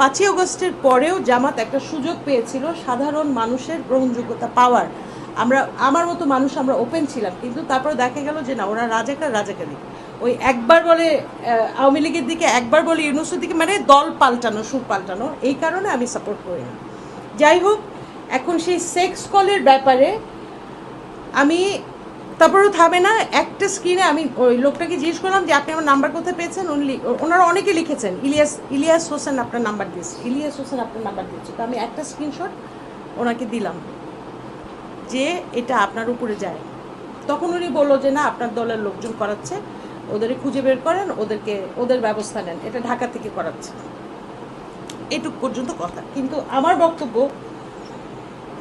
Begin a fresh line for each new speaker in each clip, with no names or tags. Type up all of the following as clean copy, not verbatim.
5ই আগস্টের পরেও জামাত একটা সুযোগ পেয়েছিল সাধারণ মানুষের গ্রহণযোগ্যতা পাওয়ার। আমার মতো মানুষ আমরা ওপেন ছিলাম, কিন্তু তারপরে দেখা গেল যে না, ওরা রাজাকারি। ওই একবার বলে আওয়ামী লীগের দিকে, একবার বলে ইউনূসের দিকে, মানে দল পাল্টানো, সুর পাল্টানো। এই কারণে আমি সাপোর্ট করি না। যাই হোক, এখন সেই সেক্স কলের ব্যাপারে আমি তারপরেও থামে না। একটা স্ক্রিনে আমি ওই লোকটাকে জিজ্ঞেস করলাম যে আপনি আমার নাম্বার কোথায় পেয়েছেন। ওনারা অনেকে লিখেছেন ইলিয়াস হোসেন আপনার নাম্বার দিয়েছে, ইলিয়াস হোসেন আপনার নাম্বার দিয়েছে। তো আমি একটা স্ক্রিনশট ওনাকে দিলাম যে এটা আপনার উপরে যায়। তখন উনি বললো যে না, আপনার দলের লোকজন করাচ্ছে, ওদেরকে খুঁজে বের করেন, ওদের ব্যবস্থা নেন, এটা ঢাকা থেকে করাচ্ছে। এটুক পর্যন্ত কথা। কিন্তু আমার বক্তব্য,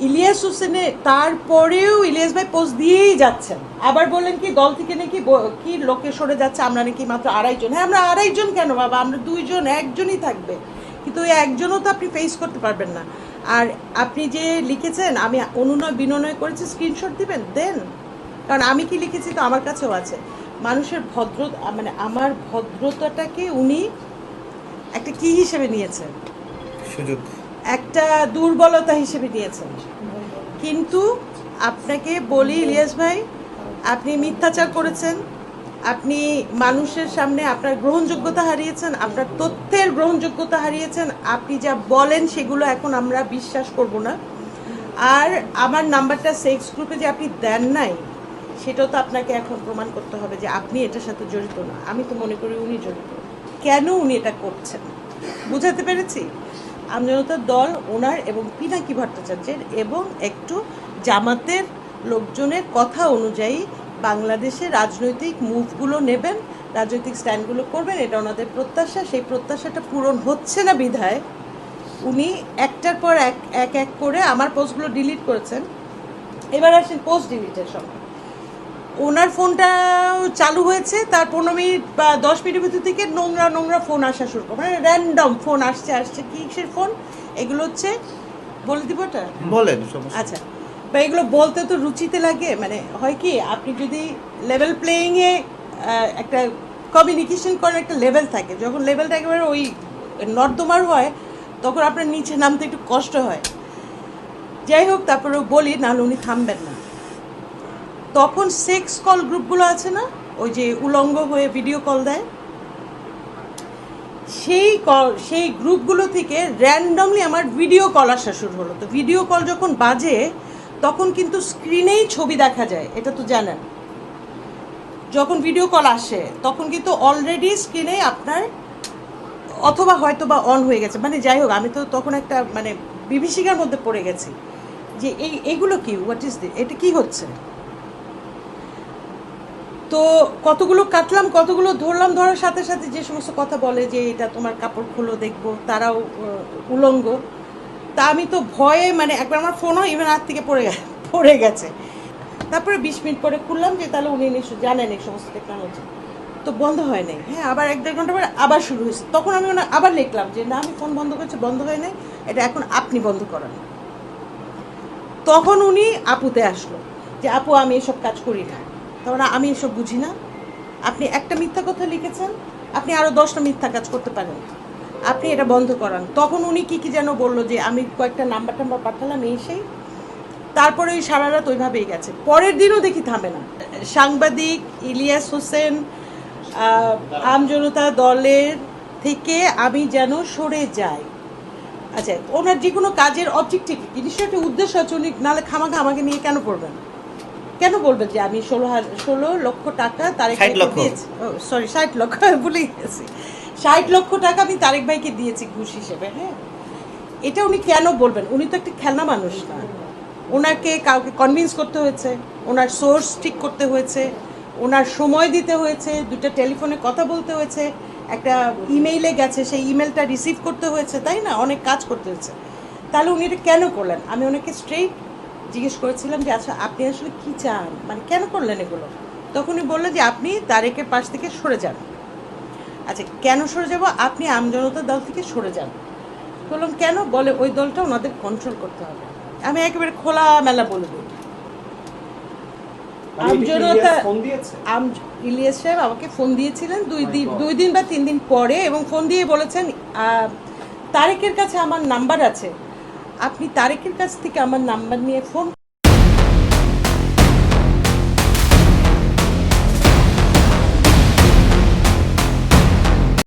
ইলিয়াস হোসেনে তারপরেও ইলিয়াস ভাই পোস্ট দিয়েই যাচ্ছেন। আবার বললেন কি দল থেকে নাকি কি লোকে সরে যাচ্ছে, আমরা নাকি মাত্র 2.5 জন। হ্যাঁ, আমরা 2.5 জন কেন বাবা, আমরা 2 জন, 1 জনই থাকবে। কিন্তু ওই 1 জনও তো আপনি ফেস করতে পারবেন না। আর আপনি যে লিখেছেন আমি অনুনয় বিনয় করেছি, স্ক্রিনশট দিবেন, দেন। কারণ আমি কি লিখেছি তো আমার কাছেও আছে। মানুষের মানে আমার ভদ্রতাটাকে উনি একটা কি হিসেবে নিয়েছেন,
সুযোগ,
একটা দুর্বলতা হিসেবে নিয়েছেন। কিন্তু আপনাকে বলি ইলিয়াস ভাই, আপনি মিথ্যাচার করেছেন, আপনি মানুষের সামনে আপনার গ্রহণযোগ্যতা হারিয়েছেন, আপনার তথ্যের গ্রহণযোগ্যতা হারিয়েছেন। আপনি যা বলেন সেগুলো এখন আমরা বিশ্বাস করব না। আর আমার নাম্বারটা সেক্স গ্রুপে যে আপনি দেন নাই, সেটাও তো আপনাকে এখন প্রমাণ করতে হবে যে আপনি এটার সাথে জড়িত না। আমি তো মনে করি উনি জড়িত। কেন উনি এটা করছেন বুঝাতে পেরেছি? আমজনতার দল ওনার এবং পিনাকি ভট্টাচার্যের এবং একটু জামাতের লোকজনের কথা অনুযায়ী বাংলাদেশে রাজনৈতিক মুভগুলো নেবেন, রাজনৈতিক স্ট্যান্ডগুলো করবেন, এটা ওনাদের প্রত্যাশা। সেই প্রত্যাশাটা পূরণ হচ্ছে না বিধায় উনি একটার পর এক করে আমার পোস্টগুলো ডিলিট করেছেন। এবার আসেন পোস্ট ডিলিটের সময়, ওনার ফোনটা চালু হয়েছে, তার 15 মিনিট বা 10 মিনিটের ভিতর থেকে নোংরা ফোন আসা শুরু করে, মানে র্যান্ডম ফোন আসছে। কিসের ফোন এগুলো হচ্ছে বলে দিব ওটা?
বলেন।
আচ্ছা, বা এগুলো বলতে তো রুচিতে লাগে। মানে হয় কি, আপনি যদি লেভেল প্লেয়িংয়ে একটা কমিউনিকেশন করার একটা লেভেল থাকে, যখন লেভেলটা একেবারে ওই নর্দমার হয় তখন আপনার নিচে নামতে একটু কষ্ট হয়। যাই হোক, তারপরেও বলি, নাহলে উনি থামবেন না। তখন সেক্স কল গ্রুপগুলো আছে না, ওই যে উলঙ্গ হয়ে ভিডিও কল দেয়, সেই গ্রুপগুলো থেকে র্যান্ডমলি আমার ভিডিও কল আসা শুরু হলো। তো ভিডিও কল যখন বাজে তখন কিন্তু স্ক্রিনেই ছবি দেখা যায়, এটা তো জানেন। যখন ভিডিও কল আসে তখন কিন্তু অলরেডি স্ক্রিনে আপনার অথবা হয়তো বা অন হয়ে গেছে। মানে যাই হোক, আমি তো তখন একটা মানে বিভীষিকার মধ্যে পড়ে গেছি যে এইগুলো কি, হোয়াট ইজ দিস, এটা কি হচ্ছে। তো কতগুলো কাটলাম, কতগুলো ধরলাম, ধরার সাথে সাথে যে সমস্ত কথা বলে যে এটা তোমার কাপড় খোলো দেখবো, তারাও উলঙ্গ। তা আমি তো ভয়ে, মানে একবার আমার ফোনও ইভেন হাত থেকে পড়ে গেছে। তারপরে 20 মিনিট পরে খুললাম যে তাহলে উনি নিশ্চয় জানেন এই সমস্ত টেকনোলজি। তো বন্ধ হয় নাই। হ্যাঁ, আবার 1-1.5 ঘন্টা পরে আবার শুরু হয়েছে। তখন আমি আবার লিখলাম যে না, আমি ফোন বন্ধ করেছি, বন্ধ হয় নাই, এটা এখন আপনি বন্ধ করান। তখন উনি আপুতে আসলো যে আপু আমি এসব কাজ করি না, তখন আমি এসব বুঝি না। আপনি একটা মিথ্যা কথা লিখেছেন, আপনি আরও 10টা মিথ্যা কাজ করতে পারেন, আপনি এটা বন্ধ করান। তখন উনি কি যেন বললো যে আমি কয়েকটা নাম্বার পাঠালাম, সেই তারপরে ওই সারা রাত ওইভাবেই গেছে। পরের দিনও দেখি থামে না। সাংবাদিক ইলিয়াস হোসেন আমজনতা দলের থেকে আমি যেন সরে যাই। আচ্ছা, ওনার যে কোনো কাজের অবজেক্টিভিটি নিশ্চয়ই একটা উদ্দেশ্য আছে, উনি নাহলে খামাখা আমাকে নিয়ে কেন পড়বেন, কেন বলবেন যে আমি 16 লক্ষ টাকা তারেক ভাইকে দিয়েছি, সরি 60 লক্ষ ভুলে গেছি, 60 লক্ষ টাকা আমি তারেক ভাইকে দিয়েছি ঘুষ হিসেবে। হ্যাঁ, এটা উনি কেন বলবেন? উনি তো একটা খেলনা মানুষ না। ওনাকে কাউকে কনভিন্স করতে হয়েছে, ওনার সোর্স ঠিক করতে হয়েছে, ওনার সময় দিতে হয়েছে, 2টা টেলিফোনে কথা বলতে হয়েছে, একটা ইমেইলে গেছে, সেই ইমেলটা রিসিভ করতে হয়েছে, তাই না? অনেক কাজ করতে হয়েছে। তাহলে উনি এটা কেন করলেন? আমি ওনাকে স্ট্রেইট জিজ্ঞেস করেছিলাম যে আচ্ছা আপনি আসলে কী চান, মানে কেন করলেন এগুলো? তখনই বললেন যে আপনি তারেকের পাশ থেকে সরে যান। আচ্ছা, কেন সরে যাব? আপনি আমজনতা দল থেকে সরে যান। বললাম কেন? বলে ওই দলটা ওনাদের কন্ট্রোল করতে হবে। আমি একেবারে খোলামেলা বলে দিই, আমজনতা ইলিয়াস সাহেব আমাকে ফোন দিয়েছিলেন 2 দিন বা 3 দিন পরে, এবং ফোন দিয়ে বলেছেন তারেকের কাছে আমার নাম্বার আছে, আপনি তারেকের কাছ থেকে আমার নাম্বার নিয়ে ফোন